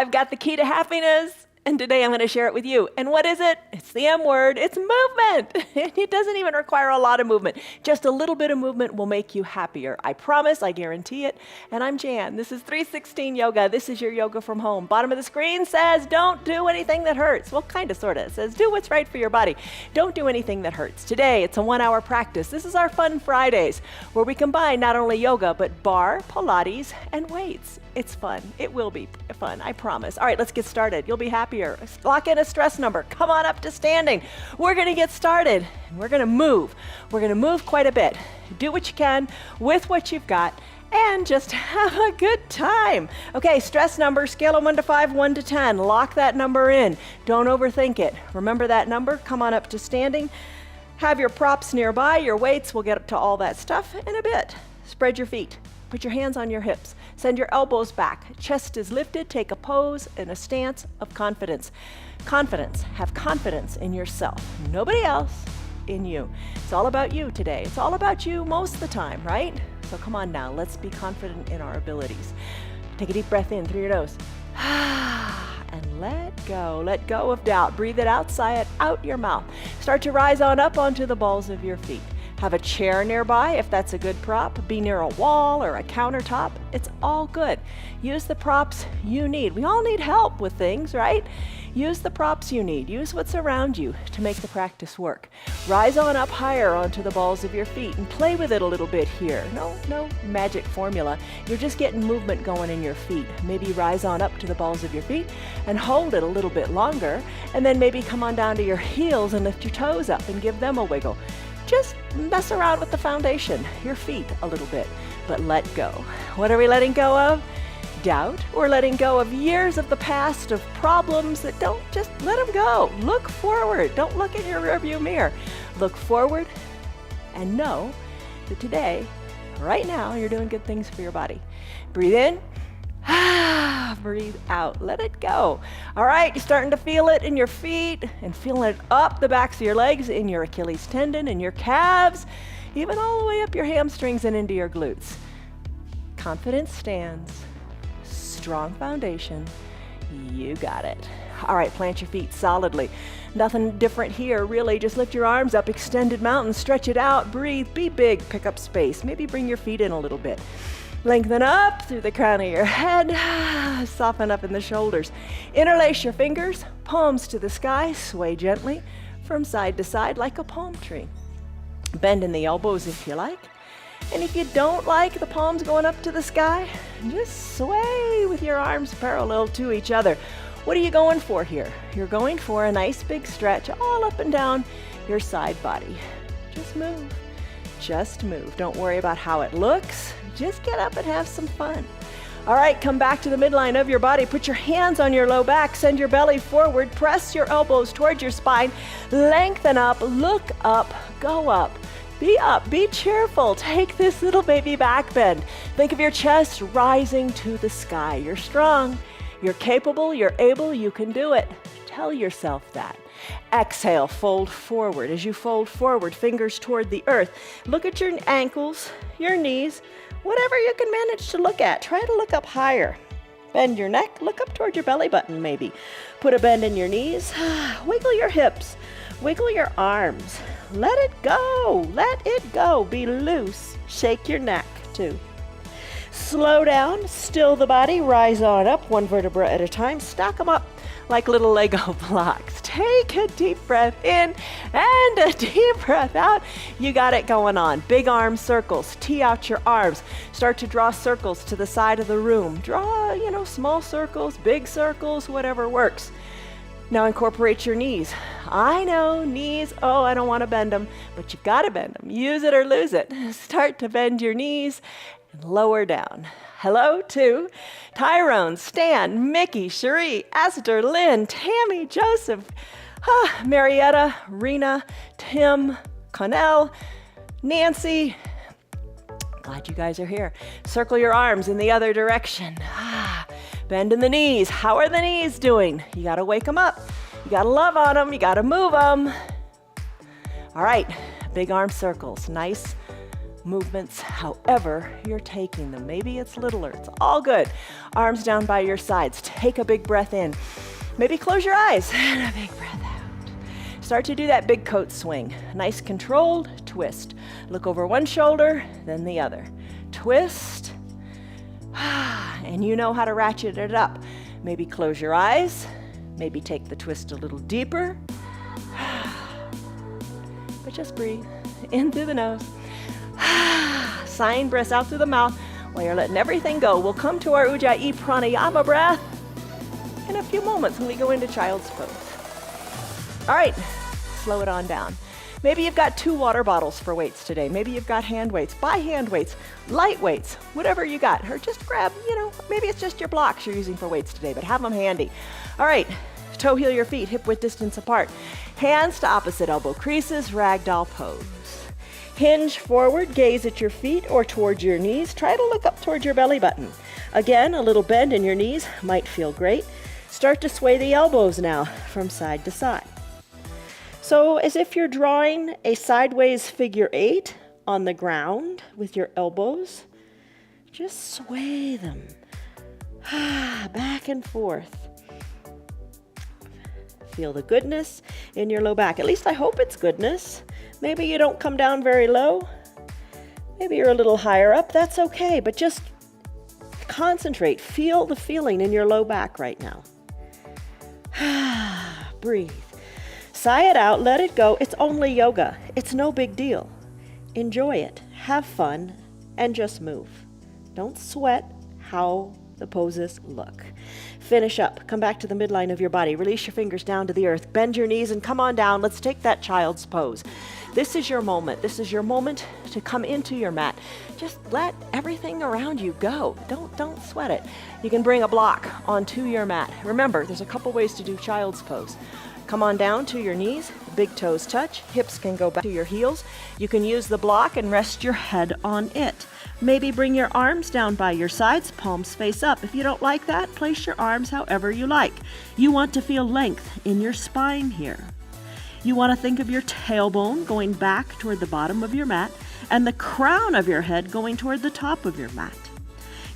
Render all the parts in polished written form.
I've got the key to happiness, and today I'm going to share it with you. And what is it? It's the M word. It's movement. It doesn't even require a lot of movement. Just a little bit of movement will make you happier. I promise, I guarantee it. And I'm Jan. This is 316 Yoga. This is your yoga from home. Bottom of the screen says, don't do anything that hurts. Well, kind of, sort of. It says, do what's right for your body. Don't do anything that hurts. Today, it's a 1-hour practice. This is our Fun Fridays, where we combine not only yoga, but barre, Pilates, and weights. It's fun. It will be fun, I promise. All right, let's get started. You'll be happier. Lock in a stress number. Come on up to standing. We're going to get started. We're going to move. We're going to move quite a bit. Do what you can with what you've got and just have a good time. Okay, stress number, scale of 1 to 5, 1 to 10. Lock that number in. Don't overthink it. Remember that number. Come on up to standing. Have your props nearby, your weights. We'll get to all that stuff in a bit. Spread your feet. Put your hands on your hips. Send your elbows back. Chest is lifted. Take a pose in a stance of confidence. Confidence. Have confidence in yourself. Nobody else, in you. It's all about you today. It's all about you most of the time, right? So come on now. Let's be confident in our abilities. Take a deep breath in through your nose. And let go. Let go of doubt. Breathe it out. Sigh it out your mouth. Start to rise on up onto the balls of your feet. Have a chair nearby if that's a good prop. Be near a wall or a countertop. It's all good. Use the props you need. We all need help with things, right? Use the props you need. Use what's around you to make the practice work. Rise on up higher onto the balls of your feet and play with it a little bit here. No magic formula. You're just getting movement going in your feet. Maybe rise on up to the balls of your feet and hold it a little bit longer, and then maybe come on down to your heels and lift your toes up and give them a wiggle. Just mess around with the foundation, your feet a little bit, but let go. What are we letting go of? Doubt. We're letting go of years of the past, of problems that don't, just let them go. Look forward. Don't look in your rearview mirror. Look forward and know that today, right now, you're doing good things for your body. Breathe in. Breathe out. Let it go. All right, you're starting to feel it in your feet and feeling it up the backs of your legs, in your Achilles tendon, in your calves, even all the way up your hamstrings and into your glutes. Confidence stands. Strong foundation. You got it. All right, plant your feet solidly. Nothing different here, really. Just lift your arms up, extended mountain, stretch it out, breathe, be big, pick up space. Maybe bring your feet in a little bit. Lengthen up through the crown of your head. Soften up in the shoulders. Interlace your fingers, palms to the sky. Sway gently from side to side like a palm tree. Bend in the elbows if you like. And if you don't like the palms going up to the sky, just sway with your arms parallel to each other. What are you going for here? You're going for a nice big stretch all up and down your side body. Just move. Just move. Don't worry about how it looks. Just get up and have some fun. All right, come back to the midline of your body. Put your hands on your low back. Send your belly forward. Press your elbows towards your spine. Lengthen up. Look up. Go up. Be cheerful. Take this little baby back bend. Think of your chest rising to the sky. You're strong. You're capable. You're able. You can do it. Tell yourself that. Exhale, fold forward. As you fold forward, fingers toward the earth. Look at your ankles, your knees, whatever you can manage to look at. Try to look up higher. Bend your neck. Look up toward your belly button, maybe. Put a bend in your knees. Wiggle your hips. Wiggle your arms. Let it go. Let it go. Be loose. Shake your neck, too. Slow down. Still the body. Rise on up, one vertebra at a time. Stack them up like little Lego blocks. Take a deep breath in and a deep breath out. You got it going on. Big arm circles. Tee out your arms. Start to draw circles to the side of the room. Draw, small circles, big circles, whatever works. Now incorporate your knees. I know, knees, I don't want to bend them, but you've got to bend them. Use it or lose it. Start to bend your knees and lower down. Hello to Tyrone, Stan, Mickey, Cherie, Esther, Lynn, Tammy, Joseph, Marietta, Rena, Tim, Connell, Nancy. Glad you guys are here. Circle your arms in the other direction. Bend in the knees. How are the knees doing? You got to wake them up. You got to love on them. You got to move them. All right, big arm circles. Nice movements however you're taking them. Maybe it's littler, it's all good. Arms down by your sides. Take a big breath in. Maybe close your eyes and a big breath out. Start to do that big coat swing. Nice controlled twist. Look over one shoulder, then the other. Twist. And you know how to ratchet it up. Maybe close your eyes. Maybe take the twist a little deeper. But just breathe in through the nose. Sighing breaths out through the mouth while you're letting everything go. We'll come to our Ujjayi Pranayama breath in a few moments when we go into child's pose. All right, slow it on down. Maybe you've got 2 water bottles for weights today. Maybe you've got hand weights. Buy hand weights, light weights, whatever you got. Or just grab, maybe it's just your blocks you're using for weights today, but have them handy. All right, toe heel your feet, hip width distance apart. Hands to opposite elbow creases, ragdoll pose. Hinge forward, gaze at your feet or towards your knees. Try to look up towards your belly button. Again, a little bend in your knees might feel great. Start to sway the elbows now from side to side. So as if you're drawing a sideways figure 8 on the ground with your elbows, just sway them back and forth. Feel the goodness in your low back. At least I hope it's goodness. Maybe you don't come down very low. Maybe you're a little higher up. That's okay, but just concentrate. Feel the feeling in your low back right now. Breathe. Sigh it out, let it go. It's only yoga. It's no big deal. Enjoy it, have fun, and just move. Don't sweat how the poses look. Finish up. Come back to the midline of your body. Release your fingers down to the earth. Bend your knees and come on down. Let's take that child's pose. This is your moment. This is your moment to come into your mat. Just let everything around you go. Don't sweat it. You can bring a block onto your mat. Remember, there's a couple ways to do child's pose. Come on down to your knees, big toes touch, hips can go back to your heels. You can use the block and rest your head on it. Maybe bring your arms down by your sides, palms face up. If you don't like that, place your arms however you like. You want to feel length in your spine here. You want to think of your tailbone going back toward the bottom of your mat and the crown of your head going toward the top of your mat.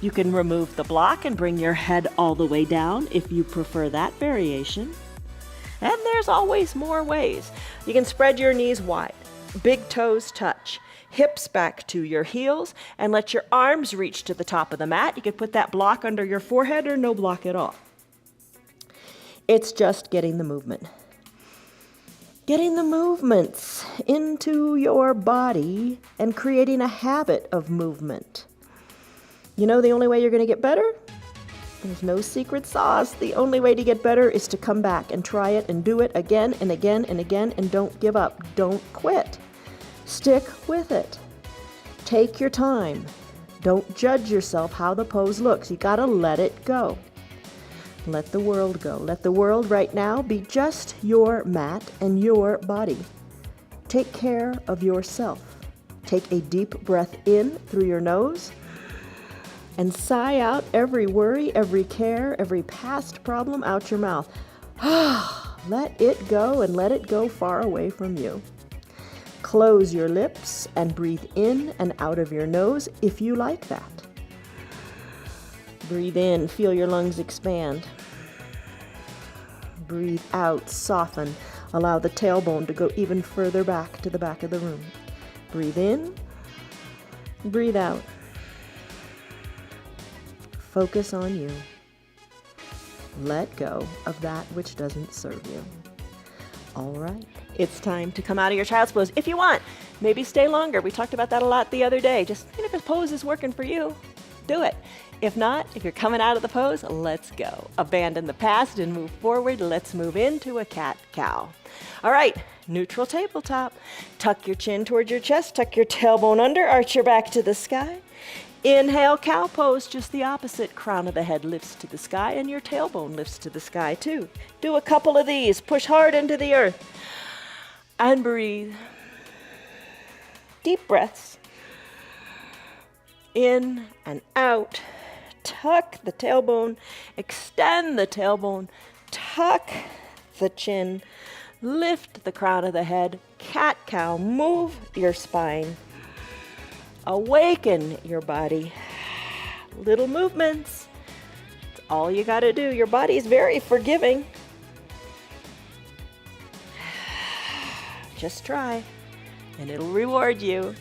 You can remove the block and bring your head all the way down if you prefer that variation. And there's always more ways. You can spread your knees wide, big toes touch, hips back to your heels, and let your arms reach to the top of the mat. You could put that block under your forehead or no block at all. It's just getting the movement. Getting the movements into your body and creating a habit of movement. You know the only way you're going to get better? There's no secret sauce. The only way to get better is to come back and try it and do it again and again and again, and don't give up. Don't quit. Stick with it. Take your time. Don't judge yourself how the pose looks. You gotta let it go. Let the world go. Let the world right now be just your mat and your body. Take care of yourself. Take a deep breath in through your nose and sigh out every worry, every care, every past problem out your mouth. Let it go and let it go far away from you. Close your lips and breathe in and out of your nose if you like that. Breathe in, feel your lungs expand. Breathe out, soften. Allow the tailbone to go even further back to the back of the room. Breathe in, breathe out. Focus on you. Let go of that which doesn't serve you. All right. It's time to come out of your child's pose. If you want, maybe stay longer. We talked about that a lot the other day. Just if a pose is working for you, do it. If not, if you're coming out of the pose, let's go. Abandon the past and move forward. Let's move into a cat-cow. All right, neutral tabletop. Tuck your chin towards your chest. Tuck your tailbone under. Arch your back to the sky. Inhale, cow pose, just the opposite. Crown of the head lifts to the sky and your tailbone lifts to the sky too. Do a couple of these. Push hard into the earth and breathe. Deep breaths. In and out. Tuck the tailbone. Extend the tailbone. Tuck the chin. Lift the crown of the head. Cat-cow. Move your spine. Awaken your body. Little movements. It's all you got to do. Your body is very forgiving. Just try, and it'll reward you.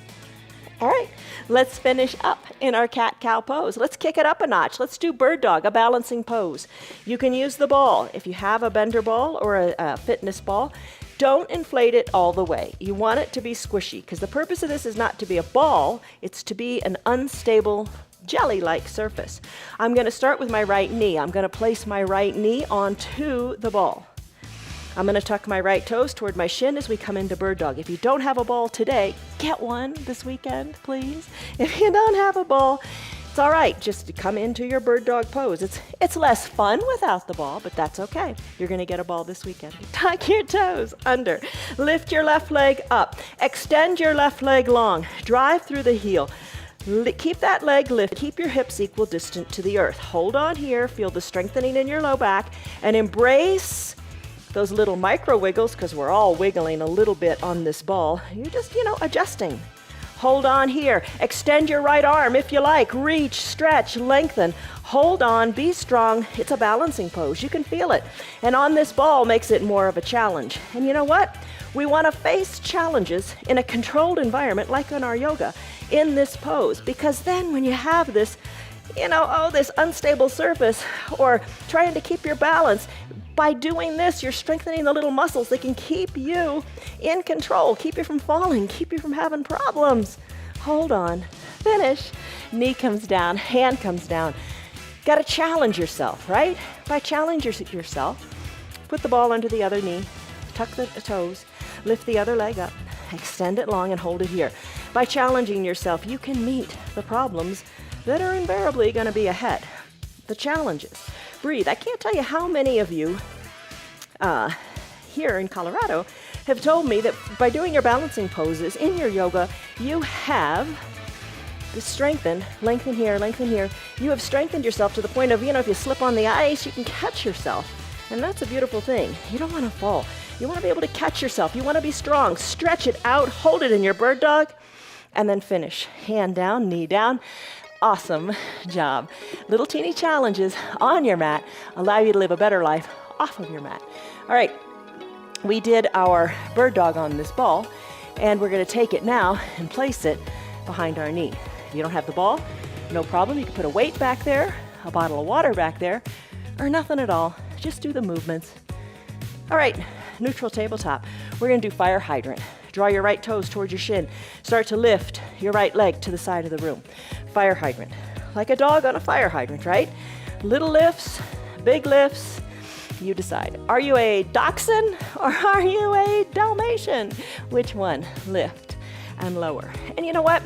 All right, let's finish up in our cat-cow pose. Let's kick it up a notch. Let's do bird dog, a balancing pose. You can use the ball. If you have a bender ball or a fitness ball, don't inflate it all the way. You want it to be squishy, because the purpose of this is not to be a ball, it's to be an unstable jelly-like surface. I'm going to start with my right knee. I'm going to place my right knee onto the ball. I'm going to tuck my right toes toward my shin as we come into bird dog. If you don't have a ball today, get one this weekend, please. If you don't have a ball, it's all right. Just come into your bird dog pose. It's less fun without the ball, but that's okay. You're going to get a ball this weekend. Tuck your toes under. Lift your left leg up. Extend your left leg long. Drive through the heel. Keep that leg lifted. Keep your hips equal distant to the earth. Hold on here. Feel the strengthening in your low back, and embrace those little micro wiggles, because we're all wiggling a little bit on this ball. You're just, adjusting. Hold on here. Extend your right arm if you like. Reach, stretch, lengthen. Hold on, be strong. It's a balancing pose. You can feel it. And on this ball makes it more of a challenge. And you know what? We want to face challenges in a controlled environment like in our yoga in this pose, because then when you have this, this unstable surface or trying to keep your balance, by doing this, you're strengthening the little muscles that can keep you in control, keep you from falling, keep you from having problems. Hold on. Finish. Knee comes down, hand comes down. Got to challenge yourself, right? By challenge yourself, put the ball under the other knee, tuck the toes, lift the other leg up, extend it long, and hold it here. By challenging yourself, you can meet the problems that are invariably going to be ahead. The challenges. Breathe. I can't tell you how many of you here in Colorado have told me that by doing your balancing poses in your yoga, you have strengthened, lengthen here, you have strengthened yourself to the point of, if you slip on the ice, you can catch yourself. And that's a beautiful thing. You don't want to fall. You want to be able to catch yourself. You want to be strong. Stretch it out, hold it in your bird dog, and then finish. Hand down, knee down. Awesome job. Little teeny challenges on your mat allow you to live a better life off of your mat. All right, we did our bird dog on this ball, and we're going to take it now and place it behind our knee. If you don't have the ball, no problem. You can put a weight back there, a bottle of water back there, or nothing at all. Just do the movements. All right, neutral tabletop. We're going to do fire hydrant. Draw your right toes towards your shin. Start to lift your right leg to the side of the room. Fire hydrant. Like a dog on a fire hydrant, right? Little lifts, big lifts. You decide. Are you a dachshund or are you a Dalmatian? Which one? Lift and lower. And you know what?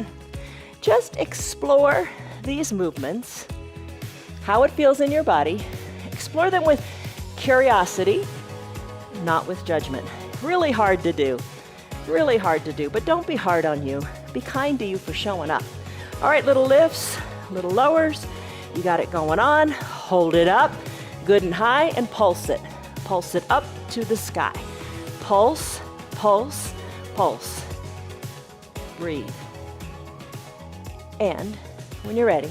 Just explore these movements, how it feels in your body. Explore them with curiosity, not with judgment. Really hard to do. Really hard to do, but don't be hard on you. Be kind to you for showing up. All right, little lifts, little lowers. You got it going on. Hold it up, good and high, and pulse it. Pulse it up to the sky. Pulse, pulse, pulse. Breathe. And when you're ready,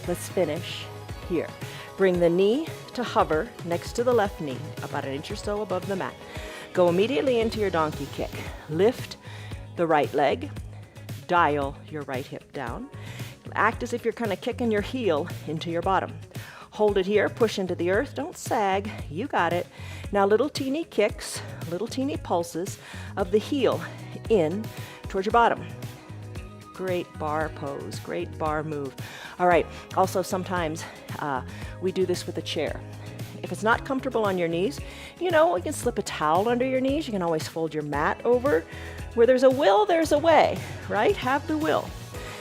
let's finish here. Bring the knee to hover next to the left knee, about an inch or so above the mat. Go immediately into your donkey kick. Lift the right leg, dial your right hip down. Act as if you're kind of kicking your heel into your bottom. Hold it here, push into the earth, don't sag, you got it. Now little teeny kicks, little teeny pulses of the heel in towards your bottom. Great bar pose, great bar move. All right, also sometimes we do this with a chair. If it's not comfortable on your knees, you can slip a towel under your knees. You can always fold your mat over. Where there's a will, there's a way, right? Have the will,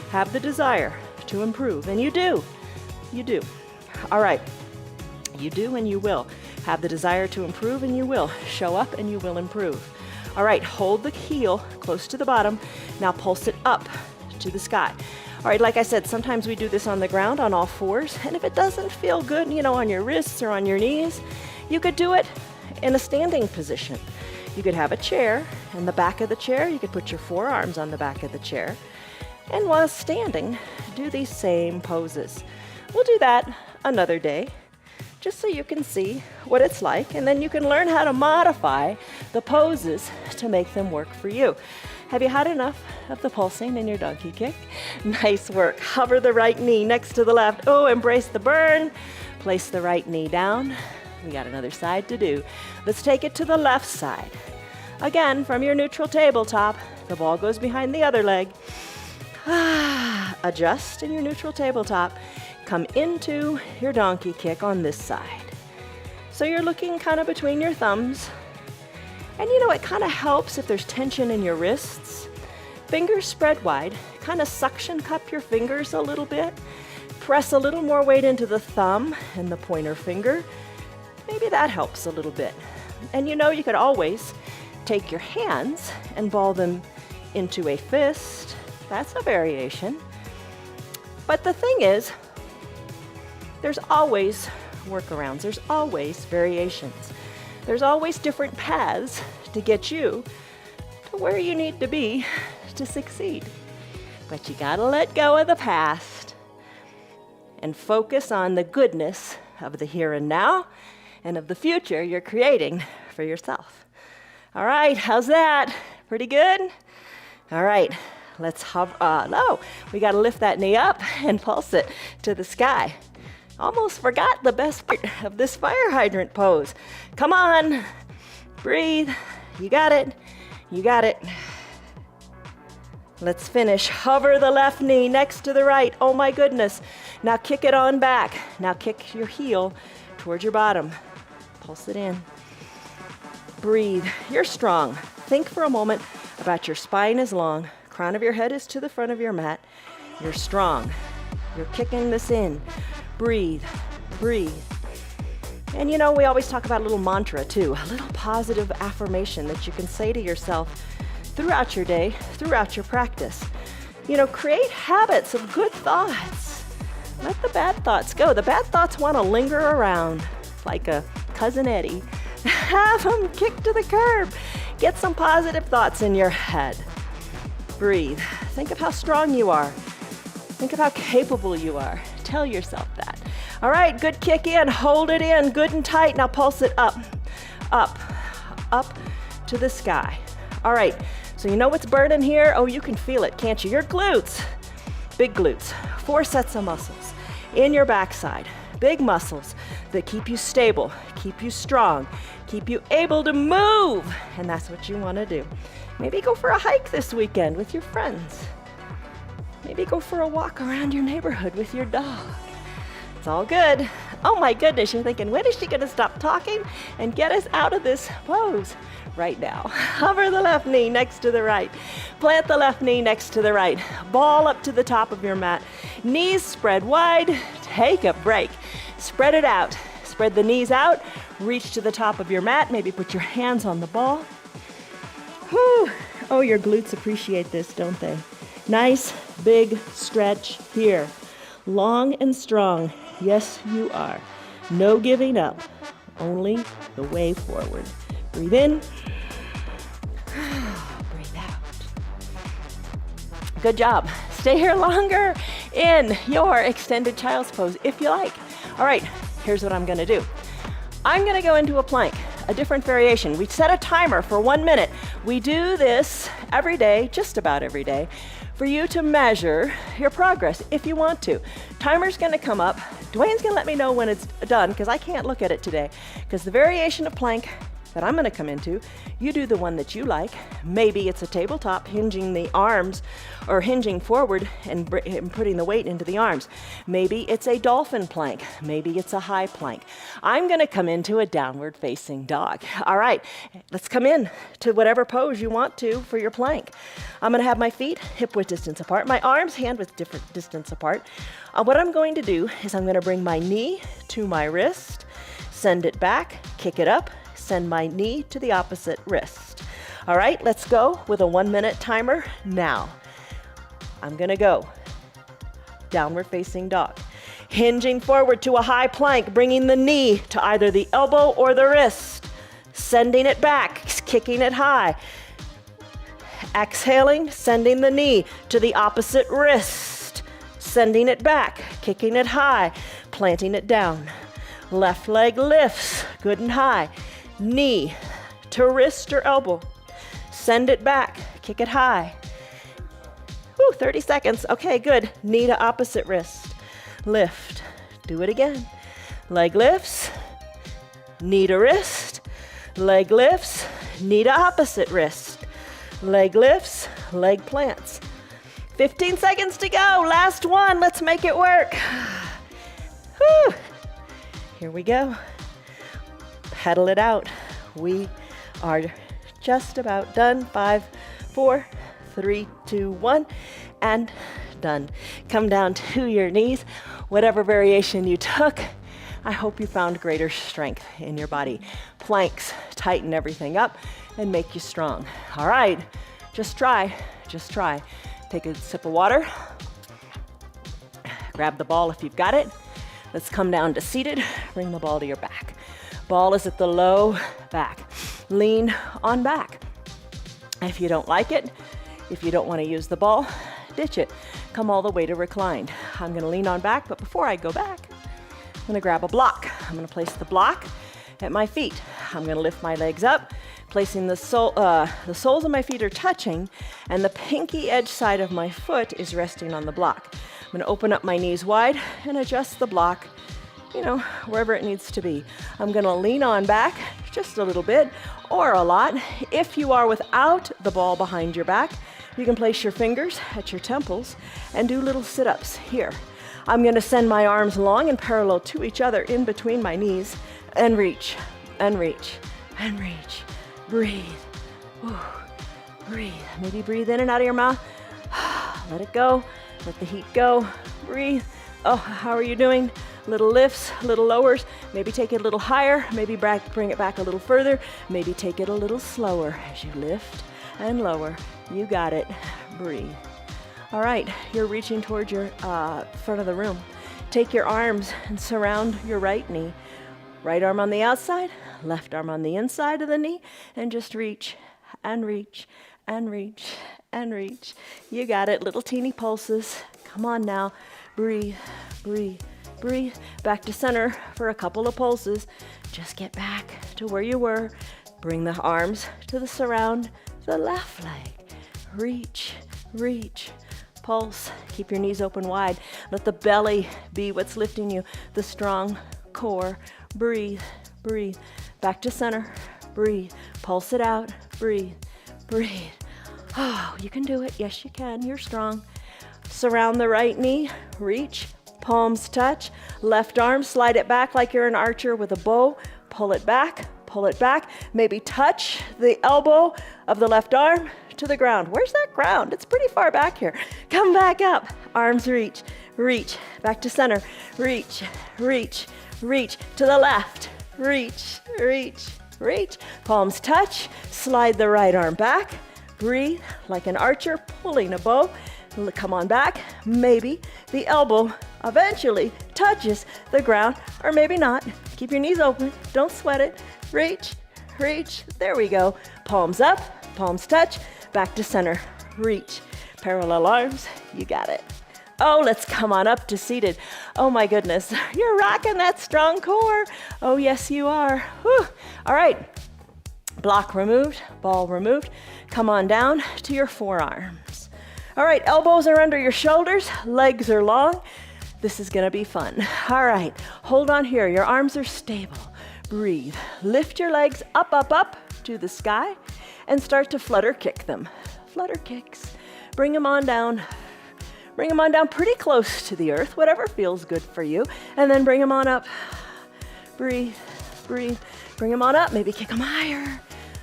have the desire to improve, and you do. You do. All right, you do and you will. Have the desire to improve and you will. Show up and you will improve. All right, hold the heel close to the bottom. Now pulse it up to the sky. All right, like I said, sometimes we do this on the ground on all fours, and if it doesn't feel good, on your wrists or on your knees, you could do it in a standing position. You could have a chair, in the back of the chair, you could put your forearms on the back of the chair, And while standing, do these same poses. We'll do that another day, just so you can see what it's like, and then you can learn how to modify the poses to make them work for you. Have you had enough of the pulsing in your donkey kick? Nice work. Hover the right knee next to the left. Oh, embrace the burn. Place the right knee down. We got another side to do. Let's take it to the left side. Again, from your neutral tabletop, the ball goes behind the other leg. Adjust in your neutral tabletop. Come into your donkey kick on this side. So you're looking kind of between your thumbs. And you know, it kind of helps if there's tension in your wrists. Fingers spread wide. Kind of suction cup your fingers a little bit. Press a little more weight into the thumb and the pointer finger. Maybe that helps a little bit. And you know, you could always take your hands and ball them into a fist. That's a variation. But the thing is, there's always workarounds. There's always variations. There's always different paths to get you to where you need to be to succeed. But you gotta let go of the past and focus on the goodness of the here and now and of the future you're creating for yourself. All right, how's that? Pretty good? All right, let's we gotta lift that knee up and pulse it to the sky. Almost forgot the best part of this fire hydrant pose. Come on, breathe. You got it. You got it. Let's finish. Hover the left knee next to the right. Oh my goodness. Now kick it on back. Now kick your heel towards your bottom. Pulse it in. Breathe. You're strong. Think for a moment about your spine is long. Crown of your head is to the front of your mat. You're strong. You're kicking this in. Breathe, breathe. And you know, we always talk about a little mantra too, a little positive affirmation that you can say to yourself throughout your day, throughout your practice. You know, create habits of good thoughts. Let the bad thoughts go. The bad thoughts want to linger around like a cousin Eddie. Have them kick to the curb. Get some positive thoughts in your head. Breathe. Think of how strong you are. Think of how capable you are. Tell yourself that. All right, good kick in. Hold it in good and tight. Now pulse it up, up, up to the sky. All right, so you know what's burning here? Oh, you can feel it, can't you? Your glutes, big glutes. 4 sets of muscles in your backside. Big muscles that keep you stable, keep you strong, keep you able to move. And that's what you want to do. Maybe go for a hike this weekend with your friends. Maybe go for a walk around your neighborhood with your dog. It's all good. Oh my goodness, you're thinking, when is she gonna stop talking and get us out of this pose? Right now. Hover the left knee next to the right. Plant the left knee next to the right. Ball up to the top of your mat. Knees spread wide. Take a break. Spread it out. Spread the knees out. Reach to the top of your mat. Maybe put your hands on the ball. Whew. Oh, your glutes appreciate this, don't they? Nice, big stretch here. Long and strong. Yes, you are. No giving up. Only the way forward. Breathe in. Breathe out. Good job. Stay here longer in your extended child's pose if you like. All right, here's what I'm going to do. I'm going to go into a plank, a different variation. We set a timer for 1 minute. We do this every day, just about every day, for you to measure your progress if you want to. Timer's gonna come up. Dwayne's gonna let me know when it's done because I can't look at it today because the variation of plank that I'm gonna come into, you do the one that you like. Maybe it's a tabletop, hinging the arms or hinging forward and putting the weight into the arms. Maybe it's a dolphin plank. Maybe it's a high plank. I'm gonna come into a downward facing dog. All right, let's come in to whatever pose you want to for your plank. I'm gonna have my feet hip-width distance apart, my arms hand-width different distance apart. What I'm going to do is I'm gonna bring my knee to my wrist, send it back, kick it up, send my knee to the opposite wrist. All right, let's go with a 1 minute timer now. I'm gonna go downward facing dog. Hinging forward to a high plank, bringing the knee to either the elbow or the wrist. Sending it back, kicking it high. Exhaling, sending the knee to the opposite wrist. Sending it back, kicking it high, planting it down. Left leg lifts, good and high. Knee to wrist or elbow. Send it back, kick it high. Woo, 30 seconds. Okay, good. Knee to opposite wrist. Lift. Do it again. Leg lifts, knee to wrist. Leg lifts, knee to opposite wrist. Leg lifts, leg plants. 15 seconds to go. Last one. Let's make it work. Whew. Here we go. Pedal it out. We are just about done. 5, 4, 3, 2, 1, and done. Come down to your knees. Whatever variation you took, I hope you found greater strength in your body. Planks tighten everything up and make you strong. All right, just try. Take a sip of water. Grab the ball if you've got it. Let's come down to seated. Bring the ball to your back. Ball is at the low back. Lean on back. If you don't like it, if you don't want to use the ball, ditch it. Come all the way to reclined. I'm going to lean on back, but before I go back, I'm going to grab a block. I'm going to place the block at my feet. I'm going to lift my legs up, placing the soles of my feet are touching, and the pinky edge side of my foot is resting on the block. I'm going to open up my knees wide and adjust the block, wherever it needs to be. I'm going to lean on back just a little bit or a lot. If you are without the ball behind your back, you can place your fingers at your temples and do little sit-ups here. I'm going to send my arms long and parallel to each other in between my knees and reach, and reach, and reach. Breathe. Woo. Breathe. Maybe breathe in and out of your mouth. Let it go. Let the heat go. Breathe. Oh, how are you doing? Little lifts, little lowers. Maybe take it a little higher. Maybe bring it back a little further. Maybe take it a little slower as you lift and lower. You got it. Breathe. All right, you're reaching towards your front of the room. Take your arms and surround your right knee. Right arm on the outside, left arm on the inside of the knee, and just reach and reach and reach and reach. You got it. Little teeny pulses. Come on now. Breathe, breathe, breathe. Back to center for a couple of pulses. Just get back to where you were. Bring the arms to the surround the left leg. Reach, reach, pulse. Keep your knees open wide. Let the belly be what's lifting you. The strong core. Breathe, breathe. Back to center. Breathe. Pulse it out. Breathe, breathe. Oh, you can do it. Yes, you can. You're strong. Surround the right knee. Reach. Palms touch. Left arm, slide it back like you're an archer with a bow. Pull it back. Pull it back. Maybe touch the elbow of the left arm to the ground. Where's that ground? It's pretty far back here. Come back up. Arms reach. Reach. Back to center. Reach. Reach. Reach. To the left. Reach. Reach. Reach. Palms touch. Slide the right arm back. Breathe like an archer pulling a bow. Come on back. Maybe the elbow eventually touches the ground, or maybe not. Keep your knees open. Don't sweat it. Reach, reach. There we go. Palms up, palms touch. Back to center. Reach. Parallel arms. You got it. Oh, let's come on up to seated. Oh my goodness. You're rocking that strong core. Oh yes, you are. Whew. All right. Block removed, ball removed. Come on down to your forearms. All right, elbows are under your shoulders, legs are long. This is gonna be fun. All right, hold on here. Your arms are stable. Breathe. Lift your legs up, up, up to the sky and start to flutter kick them. Flutter kicks. Bring them on down. Bring them on down pretty close to the earth, whatever feels good for you. And then bring them on up. Breathe, breathe. Bring them on up, maybe kick them higher.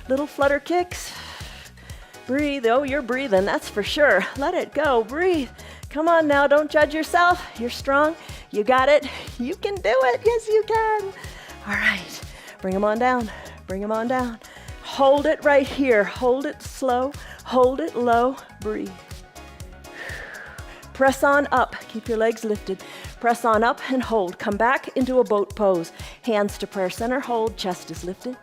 Little flutter kicks. Breathe. Oh, you're breathing, that's for sure. Let it go. Breathe. Come on now, don't judge yourself. You're strong. You got it. You can do it. Yes, you can. All right. Bring them on down. Bring them on down. Hold it right here. Hold it slow. Hold it low. Breathe. Press on up. Keep your legs lifted. Press on up and hold. Come back into a boat pose. Hands to prayer center. Hold. Chest is lifted.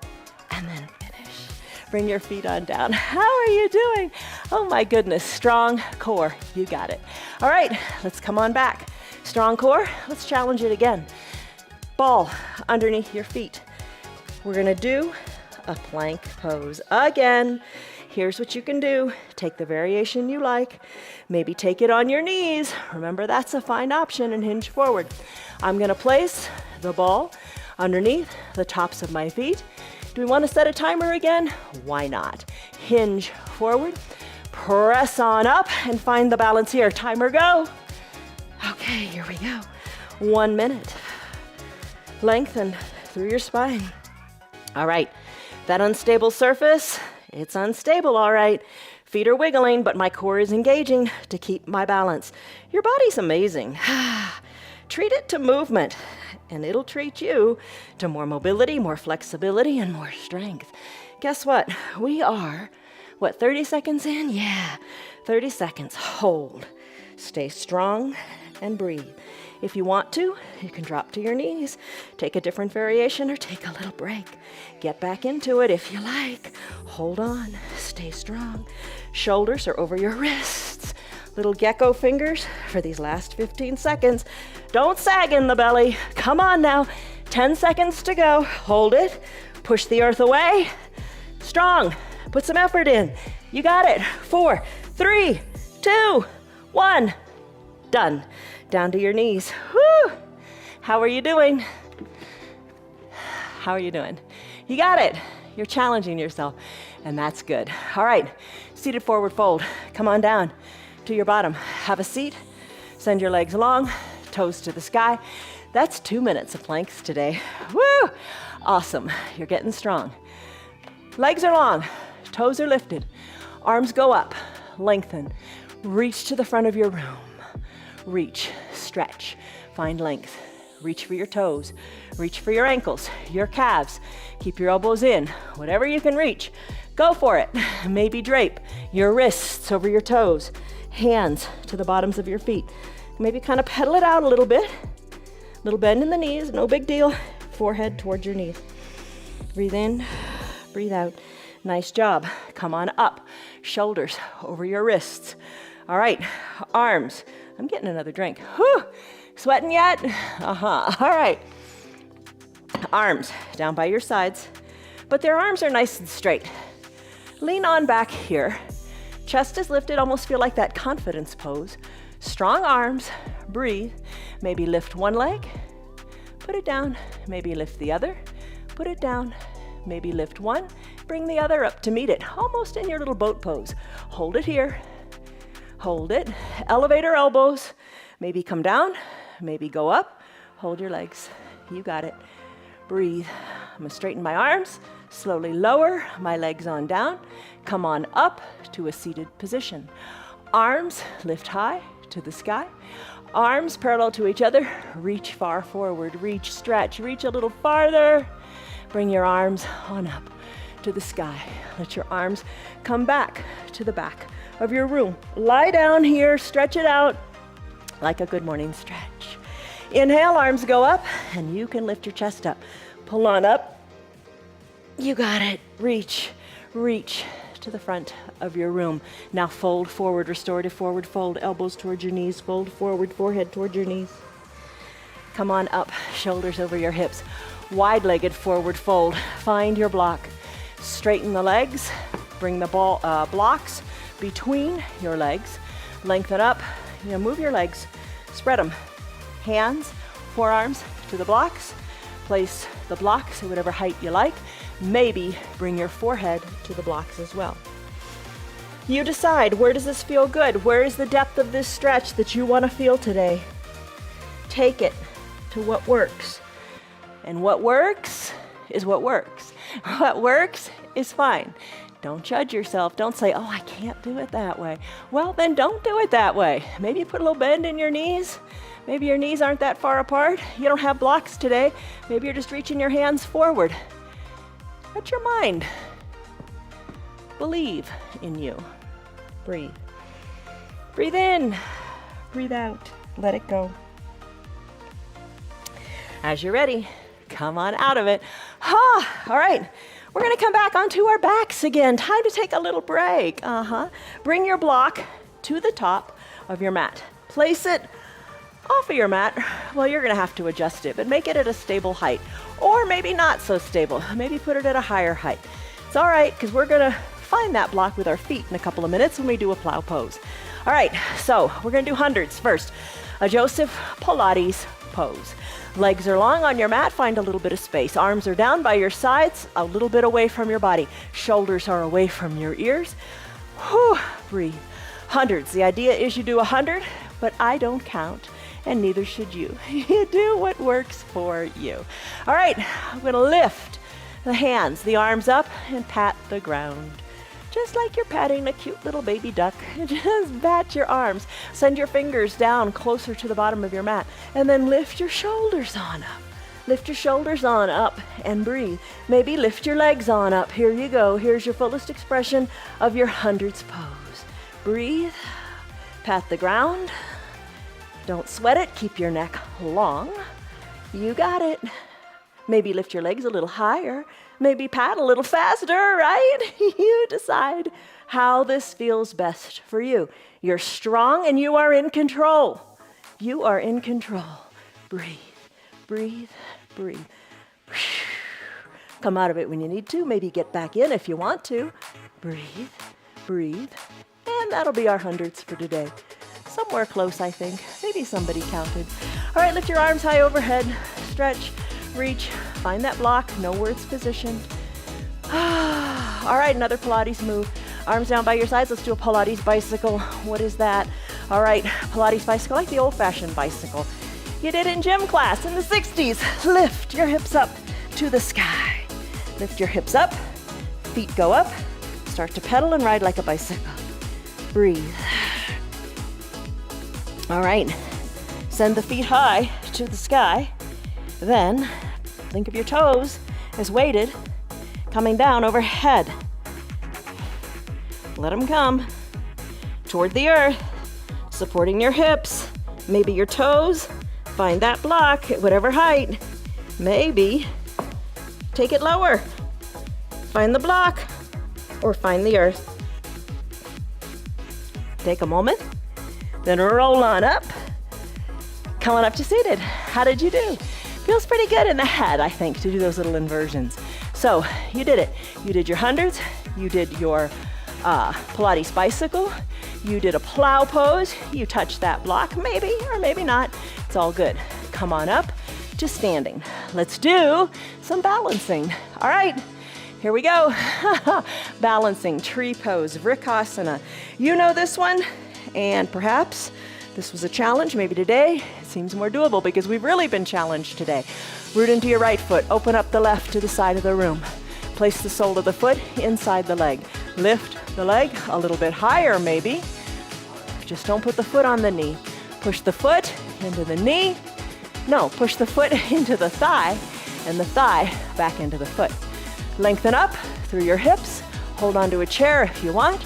And then finish. Bring your feet on down. How are you doing? Oh my goodness, strong core. You got it. All right, let's come on back. Strong core, let's challenge it again. Ball underneath your feet. We're gonna do a plank pose again. Here's what you can do. Take the variation you like. Maybe take it on your knees. Remember, that's a fine option, and hinge forward. I'm gonna place the ball underneath the tops of my feet. Do we want to set a timer again? Why not? Hinge forward, press on up, and find the balance here. Timer go. Okay, here we go. 1 minute. Lengthen through your spine. All right, that unstable surface, it's unstable, all right. Feet are wiggling, but my core is engaging to keep my balance. Your body's amazing. Treat it to movement, and it'll treat you to more mobility, more flexibility, and more strength. Guess what? We are, 30 seconds in? Yeah, 30 seconds. Hold. Stay strong and breathe. If you want to, you can drop to your knees, take a different variation, or take a little break. Get back into it if you like. Hold on. Stay strong. Shoulders are over your wrists. Little gecko fingers for these last 15 seconds. Don't sag in the belly. Come on now. 10 seconds to go. Hold it. Push the earth away. Strong. Put some effort in. You got it. 4, 3, 2, 1. Done. Down to your knees. Woo! How are you doing? How are you doing? You got it. You're challenging yourself, and that's good. All right. Seated forward fold. Come on down to your bottom. Have a seat. Send your legs long, toes to the sky. That's 2 minutes of planks today. Woo! Awesome. You're getting strong. Legs are long, toes are lifted. Arms go up, lengthen. Reach to the front of your room. Reach, stretch, find length. Reach for your toes. Reach for your ankles, your calves. Keep your elbows in. Whatever you can reach, go for it. Maybe drape your wrists over your toes. Hands to the bottoms of your feet. Maybe kind of pedal it out a little bit. Little bend in the knees, no big deal. Forehead towards your knees. Breathe in, breathe out. Nice job. Come on up. Shoulders over your wrists. All right, arms. I'm getting another drink. Whew. Sweating yet? All right. Arms down by your sides, but their arms are nice and straight. Lean on back here. Chest is lifted, almost feel like that confidence pose. Strong arms, breathe. Maybe lift one leg, put it down. Maybe lift the other, put it down. Maybe lift one, bring the other up to meet it, almost in your little boat pose. Hold it here. Hold it. Elevate our elbows. Maybe come down. Maybe go up. Hold your legs. You got it. Breathe. I'm going to straighten my arms. Slowly lower my legs on down. Come on up to a seated position. Arms lift high to the sky. Arms parallel to each other. Reach far forward. Reach, stretch. Reach a little farther. Bring your arms on up to the sky. Let your arms come back to the back of your room. Lie down here, stretch it out like a good morning stretch. Inhale, arms go up, and you can lift your chest up. Pull on up. You got it. Reach, reach to the front of your room. Now fold forward, restorative forward fold, elbows towards your knees, fold forward, forehead towards your knees. Come on up, shoulders over your hips. Wide-legged forward fold. Find your block. Straighten the legs. Bring the blocks between your legs. Lengthen up. Move your legs. Spread them. Hands, forearms to the blocks. Place the blocks at whatever height you like. Maybe bring your forehead to the blocks as well. You decide, where does this feel good? Where is the depth of this stretch that you want to feel today? Take it to what works. And what works is what works. What works is fine. Don't judge yourself. Don't say, oh, I can't do it that way. Well, then don't do it that way. Maybe put a little bend in your knees. Maybe your knees aren't that far apart. You don't have blocks today. Maybe you're just reaching your hands forward. Let your mind believe in you. Breathe. Breathe in. Breathe out. Let it go. As you're ready, come on out of it. All right. We're going to come back onto our backs again. Time to take a little break. Bring your block to the top of your mat. Place it off of your mat. Well, you're going to have to adjust it, but make it at a stable height. Or maybe not so stable. Maybe put it at a higher height. It's all right, because we're going to find that block with our feet in a couple of minutes when we do a plow pose. All right, so we're going to do hundreds first. A Joseph Pilates pose. Legs are long on your mat, find a little bit of space. Arms are down by your sides, a little bit away from your body. Shoulders are away from your ears. Whew, breathe. Hundreds. The idea is you do 100, but I don't count, and neither should you. You do what works for you. All right, I'm going to lift the hands, the arms up, and pat the ground. Just like you're patting a cute little baby duck. Just pat your arms. Send your fingers down closer to the bottom of your mat, and then lift your shoulders on up. Lift your shoulders on up and breathe. Maybe lift your legs on up. Here you go. Here's your fullest expression of your hundreds pose. Breathe. Pat the ground. Don't sweat it. Keep your neck long. You got it. Maybe lift your legs a little higher. Maybe pat a little faster, right? You decide how this feels best for you. You're strong and you are in control. You are in control. Breathe, breathe, breathe. Come out of it when you need to. Maybe get back in if you want to. Breathe, breathe. And that'll be our hundreds for today. Somewhere close, I think. Maybe somebody counted. All right, lift your arms high overhead. Stretch, reach, find that block. Know where it's positioned. All right, another Pilates move. Arms down by your sides. Let's do a Pilates bicycle. What is that? All right, Pilates bicycle, like the old-fashioned bicycle. You did in gym class in the 60s. Lift your hips up to the sky. Lift your hips up. Feet go up. Start to pedal and ride like a bicycle. Breathe. All right, send the feet high to the sky. Then think of your toes as weighted, coming down overhead. Let them come toward the earth, supporting your hips, maybe your toes. Find that block at whatever height. Maybe take it lower. Find the block or find the earth. Take a moment, then roll on up. Come on up to seated. How did you do? Feels pretty good in the head, I think, to do those little inversions. So you did it. You did your hundreds. You did your Pilates bicycle. You did a plow pose. You touched that block, maybe or maybe not. It's all good. Come on up to standing. Let's do some balancing. All right, here we go. Balancing, tree pose, Vrikasana. You know this one, and perhaps this was a challenge. Maybe today it seems more doable because we've really been challenged today. Root into your right foot. Open up the left to the side of the room. Place the sole of the foot inside the leg. Lift the leg a little bit higher, maybe. Just don't put the foot on the knee. Push the foot into the knee. No, push the foot into the thigh and the thigh back into the foot. Lengthen up through your hips. Hold onto a chair if you want.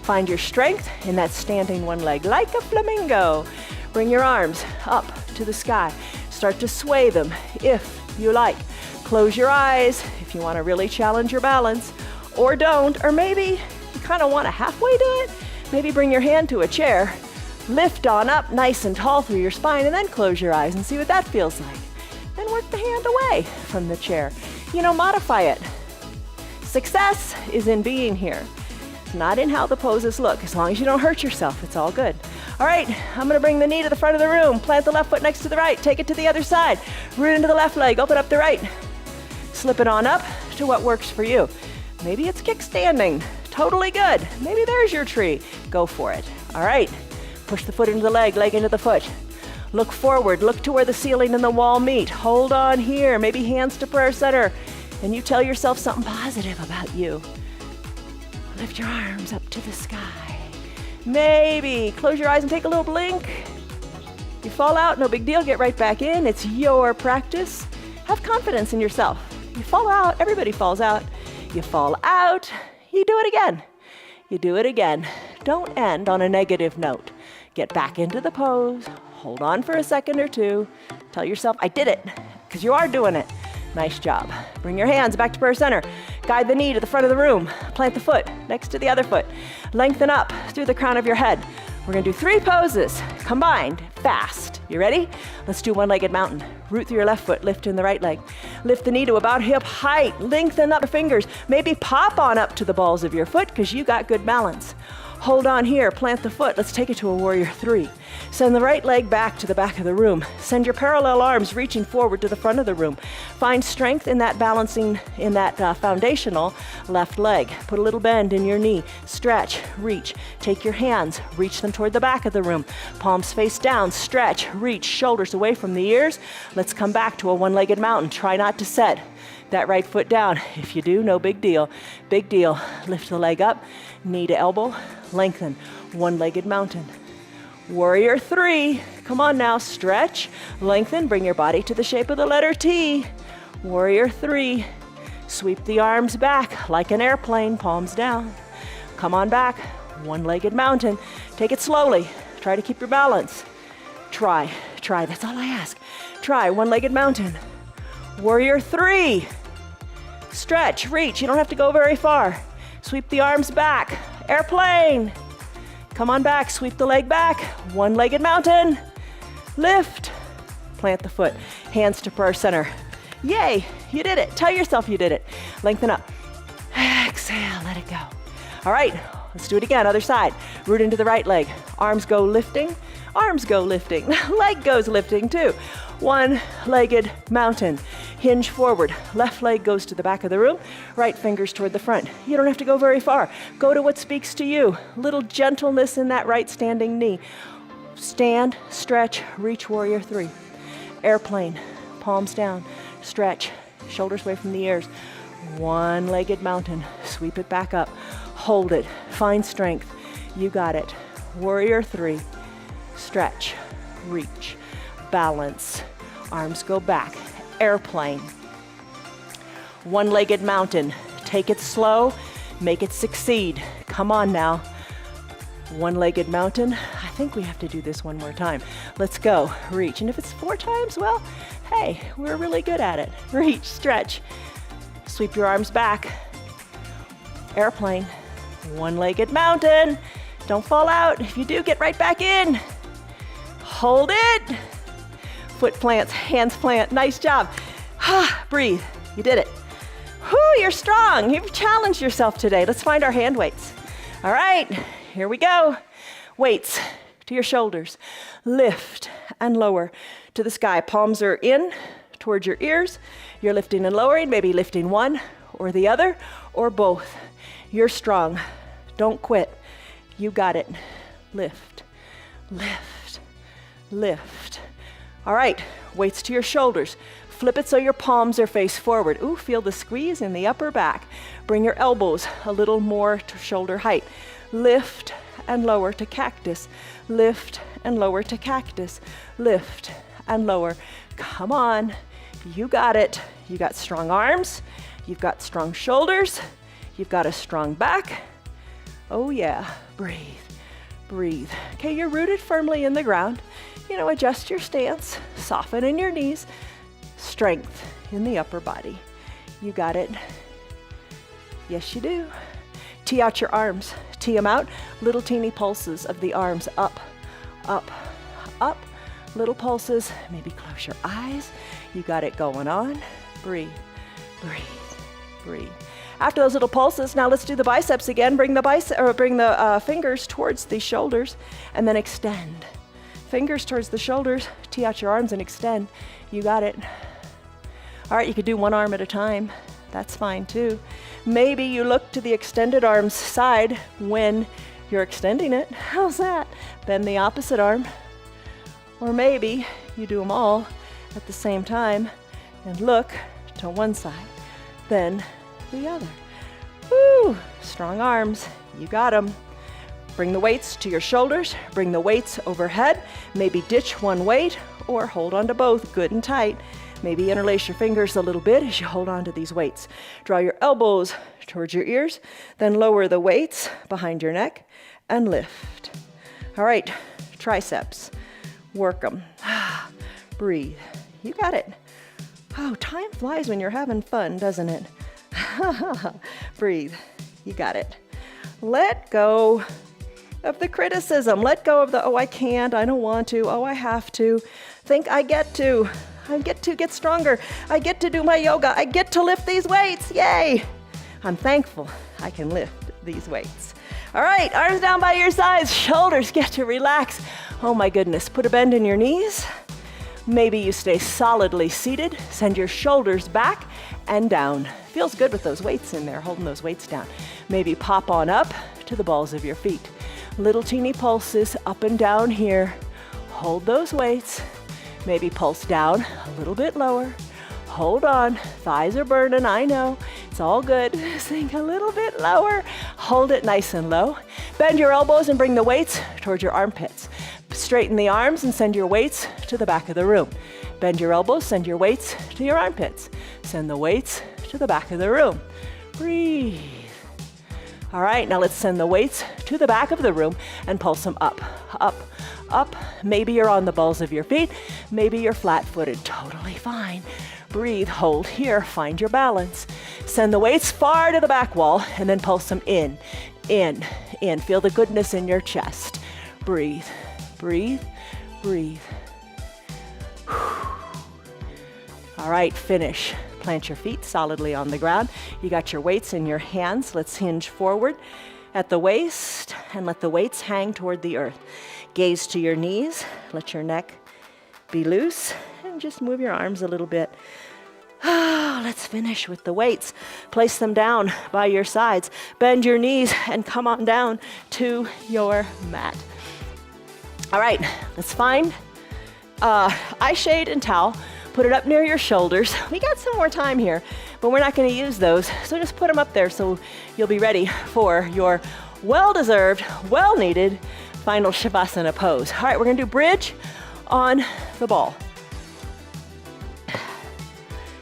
Find your strength in that standing one leg like a flamingo. Bring your arms up to the sky. Start to sway them if you like. Close your eyes if you want to really challenge your balance, or don't, or maybe you kind of want to halfway do it. Maybe bring your hand to a chair, lift on up nice and tall through your spine, and then close your eyes and see what that feels like. Then work the hand away from the chair. Modify it. Success is in being here. It's not in how the poses look. As long as you don't hurt yourself, it's all good. All right, I'm gonna bring the knee to the front of the room. Plant the left foot next to the right. Take it to the other side. Root into the left leg. Open up the right. Slip it on up to what works for you. Maybe it's kickstanding. Totally good. Maybe there's your tree. Go for it. All right, push the foot into the leg, leg into the foot. Look forward. Look to where the ceiling and the wall meet. Hold on here. Maybe hands to prayer center. And you tell yourself something positive about you. Lift your arms up to the sky. Maybe close your eyes and take a little blink. You fall out, no big deal. Get right back in. It's your practice. Have confidence in yourself. You fall out, everybody falls out. You fall out, you do it again. You do it again. Don't end on a negative note. Get back into the pose. Hold on for a second or two. Tell yourself, I did it, because you are doing it. Nice job. Bring your hands back to prayer center. Guide the knee to the front of the room. Plant the foot next to the other foot. Lengthen up through the crown of your head. We're gonna do 3 poses, combined, fast. You ready? Let's do one-legged mountain. Root through your left foot, lift in the right leg. Lift the knee to about hip height. Lengthen up the fingers. Maybe pop on up to the balls of your foot because you got good balance. Hold on here, plant the foot. Let's take it to a warrior 3. Send the right leg back to the back of the room. Send your parallel arms reaching forward to the front of the room. Find strength in that balancing, in that foundational left leg. Put a little bend in your knee. Stretch, reach. Take your hands, reach them toward the back of the room. Palms face down, stretch, reach, shoulders away from the ears. Let's come back to a one-legged mountain. Try not to set that right foot down. If you do, no big deal. Big deal. Lift the leg up, knee to elbow, lengthen. One-legged mountain. Warrior 3. Come on now, stretch, lengthen, bring your body to the shape of the letter T. Warrior 3. Sweep the arms back like an airplane, palms down. Come on back, one-legged mountain. Take it slowly. Try to keep your balance. Try, that's all I ask. Try, one-legged mountain. Warrior 3. Stretch, reach, you don't have to go very far. Sweep the arms back, airplane. Come on back, sweep the leg back, one-legged mountain. Lift, plant the foot, hands to prayer center. Yay, you did it. Tell yourself you did it. Lengthen up. Exhale, let it go. All right, let's do it again, other side. Root into the right leg. Arms go lifting, leg goes lifting too. One-legged mountain. Hinge forward. Left leg goes to the back of the room. Right fingers toward the front. You don't have to go very far. Go to what speaks to you. Little gentleness in that right standing knee. Stand, stretch, reach, warrior 3. Airplane. Palms down. Stretch. Shoulders away from the ears. One-legged mountain. Sweep it back up. Hold it. Find strength. You got it. Warrior 3. Stretch. Reach. Balance. Arms go back. Airplane. One-legged mountain. Take it slow. Make it succeed. Come on now. One-legged mountain. I think we have to do this one more time. Let's go. Reach. And if it's 4 times, well, hey, we're really good at it. Reach, stretch. Sweep your arms back. Airplane. One-legged mountain. Don't fall out. If you do, get right back in. Hold it. Foot plants, hands plant. Nice job. Breathe. You did it. Whew, you're strong. You've challenged yourself today. Let's find our hand weights. All right, here we go. Weights to your shoulders. Lift and lower to the sky. Palms are in towards your ears. You're lifting and lowering, maybe lifting one or the other or both. You're strong. Don't quit. You got it. Lift, lift, lift. All right, weights to your shoulders. Flip it so your palms are face forward. Ooh, feel the squeeze in the upper back. Bring your elbows a little more to shoulder height. Lift and lower to cactus. Lift and lower to cactus. Lift and lower. Come on, you got it. You got strong arms. You've got strong shoulders. You've got a strong back. Oh yeah, breathe, breathe. Okay, you're rooted firmly in the ground. Adjust your stance, soften in your knees, strength in the upper body. You got it. Yes, you do. Tee out your arms. Tee them out. Little teeny pulses of the arms up, up, up. Little pulses. Maybe close your eyes. You got it going on. Breathe, breathe, breathe. After those little pulses, now let's do the biceps again. Bring the fingers towards the shoulders and then extend. Fingers towards the shoulders, tee out your arms and extend. You got it. All right, you could do one arm at a time. That's fine too. Maybe you look to the extended arm's side when you're extending it. How's that? Bend the opposite arm. Or maybe you do them all at the same time and look to one side, then the other. Woo! Strong arms. You got them. Bring the weights to your shoulders, bring the weights overhead, maybe ditch one weight or hold on to both good and tight. Maybe interlace your fingers a little bit as you hold on to these weights. Draw your elbows towards your ears, then lower the weights behind your neck and lift. All right, triceps, work them. Breathe, you got it. Oh, time flies when you're having fun, doesn't it? Breathe. You got it. Let go of the criticism. Let go of the, oh, I can't, I don't want to, oh, I have to. Think I get to get stronger. I get to do my yoga. I get to lift these weights. Yay. I'm thankful I can lift these weights. All right, arms down by your sides. Shoulders get to relax. Oh my goodness, put a bend in your knees. Maybe you stay solidly seated. Send your shoulders back and down. Feels good with those weights in there, holding those weights down. Maybe pop on up to the balls of your feet. Little teeny pulses up and down here. Hold those weights. Maybe pulse down a little bit lower. Hold on. Thighs are burning, I know. It's all good. Sink a little bit lower. Hold it nice and low. Bend your elbows and bring the weights towards your armpits. Straighten the arms and send your weights to the back of the room. Bend your elbows, send your weights to your armpits. Send the weights to the back of the room. Breathe. All right, now let's send the weights to the back of the room and pulse them up, up, up. Maybe you're on the balls of your feet. Maybe you're flat-footed. Totally fine. Breathe, hold here, find your balance. Send the weights far to the back wall and then pulse them in, in, in. Feel the goodness in your chest. Breathe, breathe, breathe. All right, finish. Plant your feet solidly on the ground. You got your weights in your hands. Let's hinge forward at the waist and let the weights hang toward the earth. Gaze to your knees. Let your neck be loose and just move your arms a little bit. Let's finish with the weights. Place them down by your sides. Bend your knees and come on down to your mat. All right, let's find eye shade and towel. Put it up near your shoulders. We got some more time here, but we're not going to use those. So just put them up there so you'll be ready for your well-deserved, well-needed final Shavasana pose. All right, we're going to do bridge on the ball.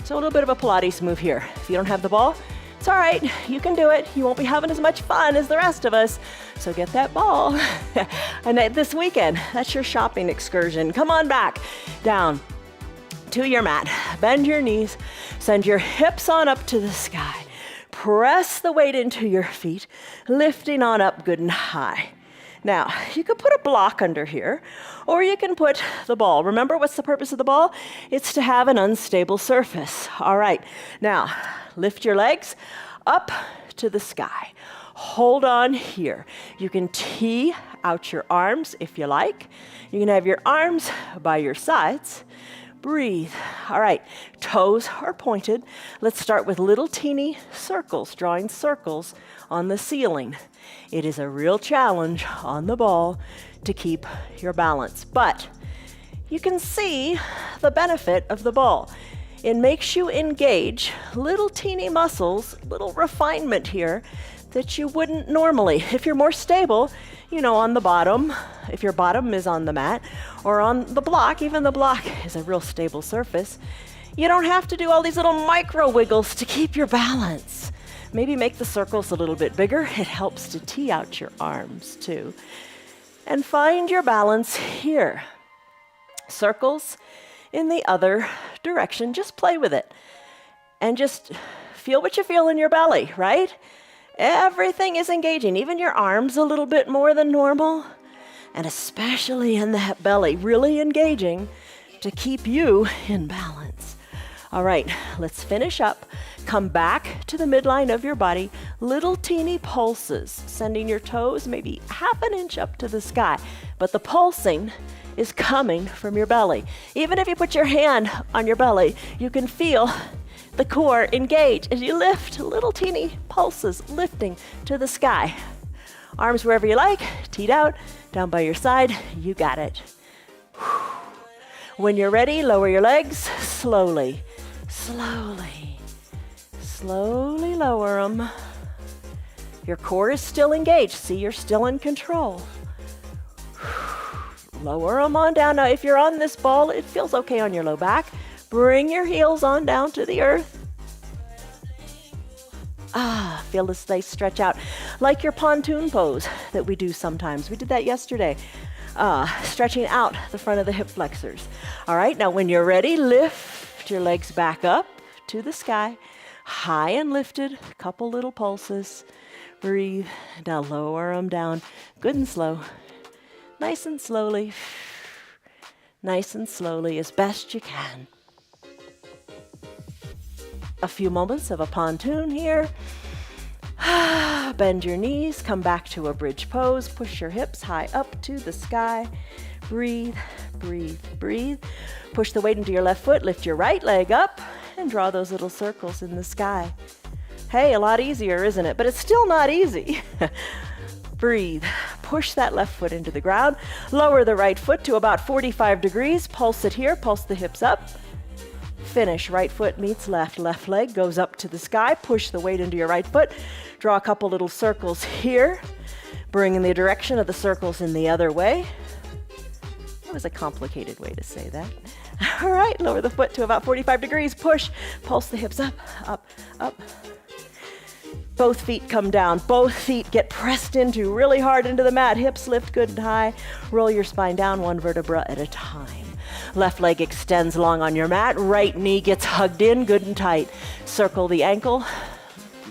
So a little bit of a Pilates move here. If you don't have the ball, it's all right. You can do it. You won't be having as much fun as the rest of us. So get that ball. And this weekend, that's your shopping excursion. Come on back down to your mat. Bend your knees. Send your hips on up to the sky. Press the weight into your feet, lifting on up good and high. Now, you could put a block under here, or you can put the ball. Remember, what's the purpose of the ball? It's to have an unstable surface. All right, now, lift your legs up to the sky. Hold on here. You can tee out your arms if you like. You can have your arms by your sides. Breathe. All right, toes are pointed. Let's start with little teeny circles, drawing circles on the ceiling. It is a real challenge on the ball to keep your balance, but you can see the benefit of the ball. It makes you engage little teeny muscles, little refinement here that you wouldn't normally. If you're more stable, you know, on the bottom, if your bottom is on the mat or on the block, even the block is a real stable surface, you don't have to do all these little micro wiggles to keep your balance. Maybe make the circles a little bit bigger. It helps to tee out your arms too. And find your balance here. Circles in the other direction. Just play with it. And just feel what you feel in your belly, right? Everything is engaging, even your arms a little bit more than normal, and especially in that belly, really engaging to keep you in balance. All right, let's finish up. Come back to the midline of your body, little teeny pulses, sending your toes maybe half an inch up to the sky, but the pulsing is coming from your belly. Even if you put your hand on your belly, you can feel the core engage as you lift little teeny pulses, lifting to the sky. Arms wherever you like, teed out, down by your side, you got it. When you're ready, lower your legs slowly, slowly, slowly lower them. Your core is still engaged. See, you're still in control. Lower them on down. Now, if you're on this ball, it feels okay on your low back. Bring your heels on down to the earth. Feel this nice stretch out. Like your pontoon pose that we do sometimes. We did that yesterday. Stretching out the front of the hip flexors. All right, now when you're ready, lift your legs back up to the sky. High and lifted, couple little pulses. Breathe. Now lower them down. Good and slow. Nice and slowly. Nice and slowly as best you can. A few moments of a pontoon here. Bend your knees, come back to a bridge pose, push your hips high up to the sky. Breathe, breathe, breathe. Push the weight into your left foot, lift your right leg up, and draw those little circles in the sky. Hey, a lot easier, isn't it? But it's still not easy. Breathe. Push that left foot into the ground. Lower the right foot to about 45 degrees. Pulse it here, pulse the hips up. Finish, right foot meets left leg goes up to the sky. Push the weight into your right foot. Draw a couple little circles here. Bring in the direction of the circles in the other way. That was a complicated way to say that. All right, lower the foot to about 45 degrees. Push, pulse the hips up, up, up. Both feet come down. Both feet get pressed into really hard into the mat. Hips lift good and high. Roll your spine down one vertebra at a time. Left leg extends long on your mat. Right knee gets hugged in good and tight. Circle the ankle,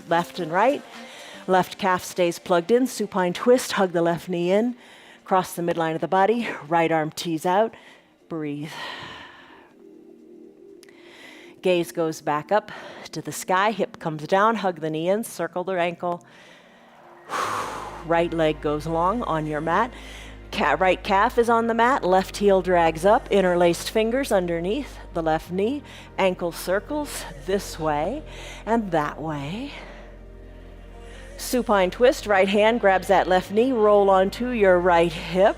left and right. Left calf stays plugged in. Supine twist, hug the left knee in. Cross the midline of the body. Right arm tees out. Breathe. Gaze goes back up to the sky. Hip comes down. Hug the knee in. Circle the ankle. Right leg goes long on your mat. Right calf is on the mat, left heel drags up, interlaced fingers underneath the left knee, ankle circles this way and that way. Supine twist, right hand grabs that left knee, roll onto your right hip.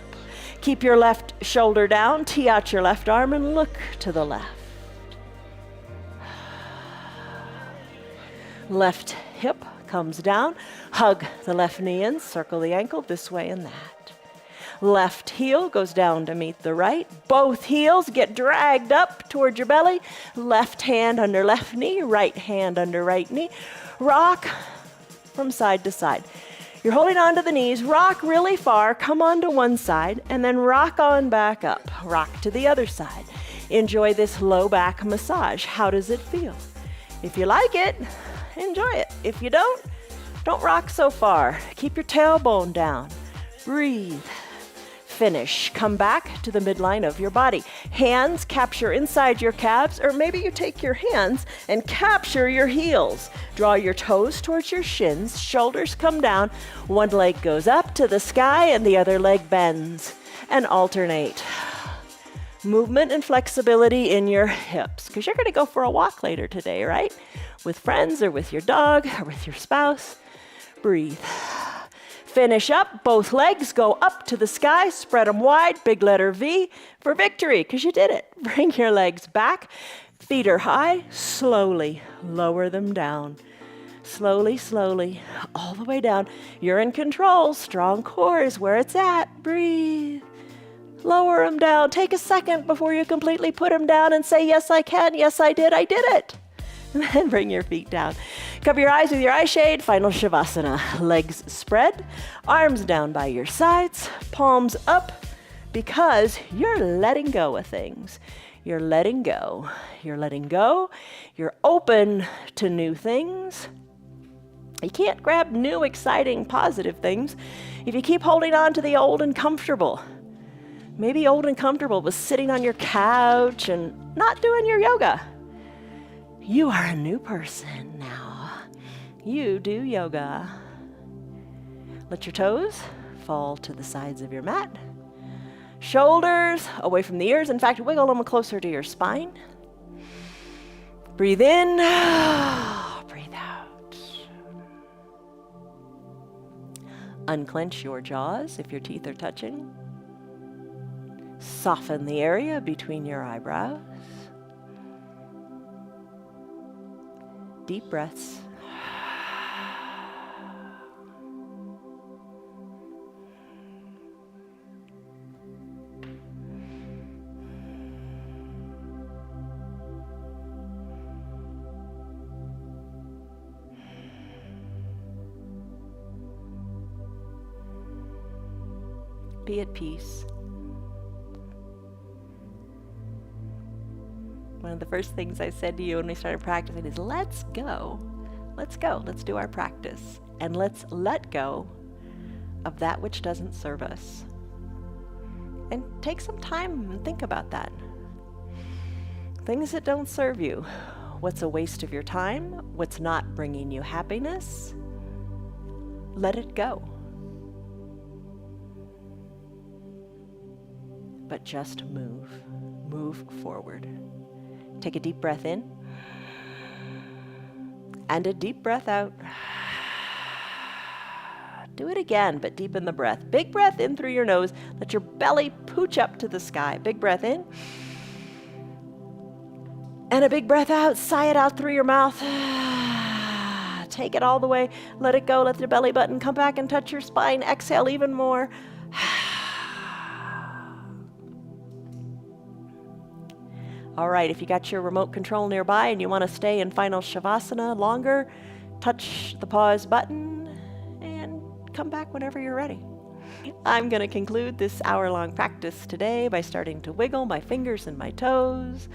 Keep your left shoulder down, tee out your left arm and look to the left. Left hip comes down, hug the left knee in, circle the ankle this way and that. Left heel goes down to meet the right. Both heels get dragged up toward your belly. Left hand under left knee, right hand under right knee. Rock from side to side. You're holding on to the knees. Rock really far. Come onto one side and then rock on back up. Rock to the other side. Enjoy this low back massage. How does it feel? If you like it, enjoy it. If you don't rock so far. Keep your tailbone down. Breathe. Finish. Come back to the midline of your body. Hands capture inside your calves, or maybe you take your hands and capture your heels. Draw your toes towards your shins. Shoulders come down. One leg goes up to the sky and the other leg bends. And alternate. Movement and flexibility in your hips, because you're going to go for a walk later today, right? With friends or with your dog or with your spouse. Breathe. Finish up, both legs go up to the sky, spread them wide, big letter V for victory, because you did it. Bring your legs back, feet are high, slowly lower them down. Slowly, slowly, all the way down. You're in control, strong core is where it's at. Breathe, lower them down. Take a second before you completely put them down and say, yes, I can, yes, I did it. And then bring your feet down. Cover your eyes with your eye shade. Final Shavasana. Legs spread, arms down by your sides, palms up, because you're letting go of things. You're letting go. You're letting go. You're open to new things. You can't grab new, exciting, positive things if you keep holding on to the old and comfortable. Maybe old and comfortable was sitting on your couch and not doing your yoga. You are a new person now. You do yoga. Let your toes fall to the sides of your mat. Shoulders away from the ears. In fact, wiggle them closer to your spine. Breathe in. Breathe out. Unclench your jaws if your teeth are touching. Soften the area between your eyebrows. Deep breaths. Be at peace. One of the first things I said to you when we started practicing is, let's go. let's go. Let's do our practice. And let's let go of that which doesn't serve us. And take some time and think about that. Things that don't serve you. What's a waste of your time? What's not bringing you happiness? Let it go. But just move. Move forward. Take a deep breath in. And a deep breath out. Do it again, but deepen the breath. Big breath in through your nose. Let your belly pooch up to the sky. Big breath in. And a big breath out. Sigh it out through your mouth. Take it all the way. Let it go. Let the belly button come back and touch your spine. Exhale even more. All right, if you got your remote control nearby and you want to stay in final Shavasana longer, touch the pause button and come back whenever you're ready. I'm going to conclude this hour-long practice today by starting to wiggle my fingers and my toes.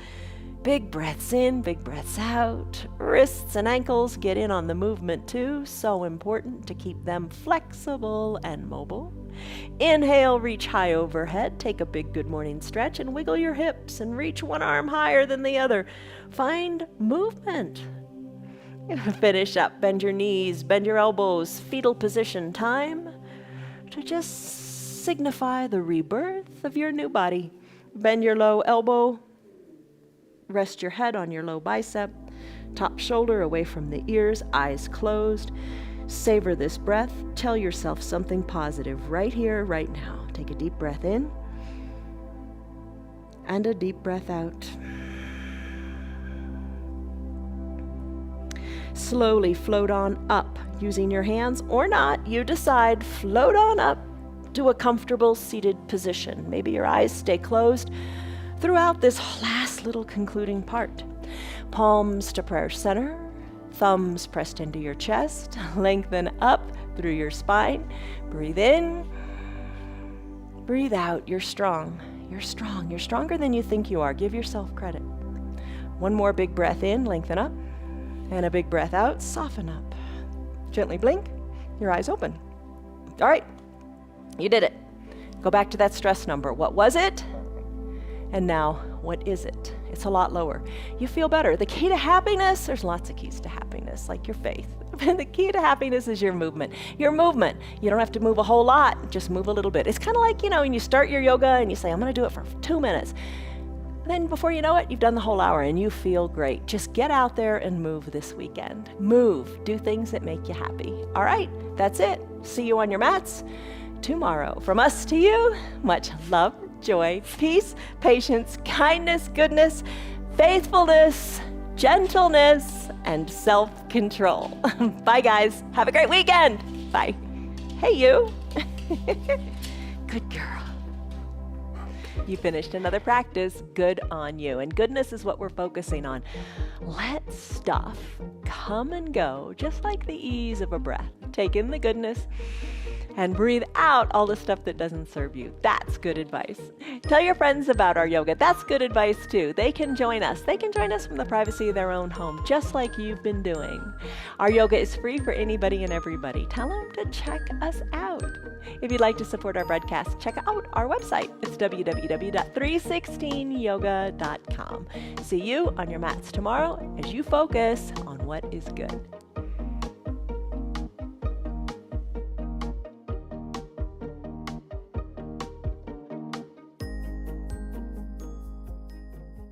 Big breaths in, big breaths out. Wrists and ankles get in on the movement too. So important to keep them flexible and mobile. Inhale, reach high overhead. Take a big good morning stretch and wiggle your hips and reach one arm higher than the other. Find movement. Finish up. Bend your knees, bend your elbows. Fetal position time to just signify the rebirth of your new body. Bend your low elbow. Rest your head on your low bicep, top shoulder away from the ears, eyes closed. Savor this breath. Tell yourself something positive right here, right now. Take a deep breath in and a deep breath out. Slowly float on up using your hands or not. You decide. Float on up to a comfortable seated position. Maybe your eyes stay closed throughout this last little concluding part. Palms to prayer center, thumbs pressed into your chest, lengthen up through your spine. Breathe in, breathe out. You're strong. You're strong. You're stronger than you think you are. Give yourself credit. One more big breath in, lengthen up, and a big breath out, soften up. Gently blink, your eyes open. All right, you did it. Go back to that stress number. What was it? And now, what is it? It's a lot lower. You feel better. The key to happiness, there's lots of keys to happiness, like your faith. The key to happiness is your movement. Your movement. You don't have to move a whole lot, just move a little bit. It's kind of like, when you start your yoga and you say, I'm going to do it for 2 minutes. Then before you know it, you've done the whole hour and you feel great. Just get out there and move this weekend. Move. Do things that make you happy. All right, that's it. See you on your mats tomorrow. From us to you, much love, joy, peace, patience, kindness, goodness, faithfulness, gentleness, and self-control. Bye, guys. Have a great weekend. Bye. Hey, you. Good girl. You finished another practice. Good on you. And goodness is what we're focusing on. Let stuff come and go, just like the ease of a breath. Take in the goodness and breathe out all the stuff that doesn't serve you. That's good advice. Tell your friends about our yoga. That's good advice too. They can join us. They can join us from the privacy of their own home, just like you've been doing. Our yoga is free for anybody and everybody. Tell them to check us out. If you'd like to support our broadcast, check out our website. It's www.316yoga.com. See you on your mats tomorrow as you focus on what is good.